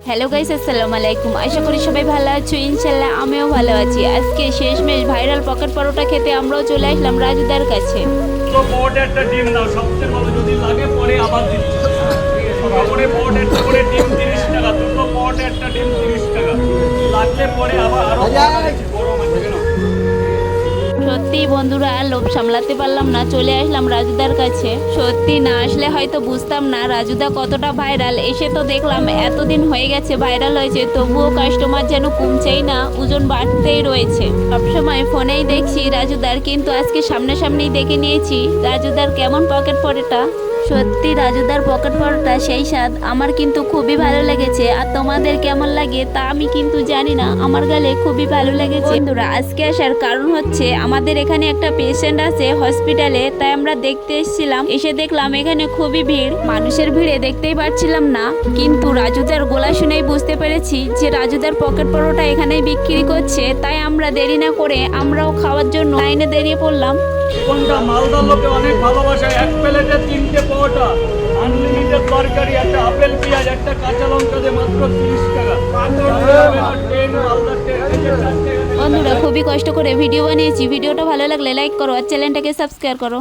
Hello guys, আসসালামু আলাইকুম। আশা করি সবাই ভালো আছো। ইনশাল্লাহ আমিও ভালো আছি। আজকে শেষমেশ ভাইরাল পকেট পরোটা খেতে আমরাও চলে আসলাম রাজুদার কাছে। তো বড় একটা ডিম দাও, সবচেয়ে ভালো যদি লাগে পরে আবার দিচ্ছি। পরে বড় একটা করে ডিম 30 টাকা, দুটো বড় একটা ডিম 30 টাকা, লাগলে পরে আবার আরো গরম আছে কেন? সত্যি বন্ধুরা, লোভ সামলাতে পারলাম না, চলে আসলাম রাজুদার কাছে। সত্যি না আসলে হয়তো বুঝতাম না রাজুদা কতটা ভাইরাল। এসে তো দেখলাম এতদিন হয়ে গেছে ভাইরাল হয়েছে, তবুও কাস্টমার যেন কমছেই না, ওজন বাড়তেই রয়েছে। সবসময় ফোনেই দেখছি রাজুদার, কিন্তু আজকে সামনাসামনি দেখে নিয়েছি রাজুদার কেমন পকেট পরোটা। সত্যি রাজুদার পকেট পরোটা সেই স্বাদ, আমার কিন্তু খুবই ভালো লেগেছে। আর তোমাদের কেমন লাগে তা আমি কিন্তু জানি না, আমার গালে খুবই ভালো লেগেছে। বন্ধুরা, আজকে আসার কারণ হচ্ছে আমাদের এখানে একটা পেশেন্ট আছে হসপিটালে, তাই আমরা দেখতে এসেছিলাম। এসে দেখলাম এখানে খুবই ভিড়, মানুষের ভিড়ে দেখতেই পাচ্ছিলাম না, কিন্তু রাজুদার গলা শুনেই বুঝতে পেরেছি যে রাজুদার পকেট পরোটা এখানেই বিক্রি করছে। তাই আমরা দেরি না করে আমরাও খাওয়ার জন্য লাইনে দাঁড়িয়ে পড়লাম। কোনটা মালদার লোকে অনেক ভালোবাসে। এক প্লেটে 3টে পরোটা, আনলিমিটেড তরকারি, একটা আপেল পেঁয়াজ, একটা কাঁচা লঙ্কা দিয়ে মাত্র 30 টাকা। বন্ধুরা, খুবই কষ্ট করে ভিডিও বানিয়েছি। ভিডিওটা ভালো লাগলে লাইক করো আর চ্যানেলটাকে সাবস্ক্রাইব করো।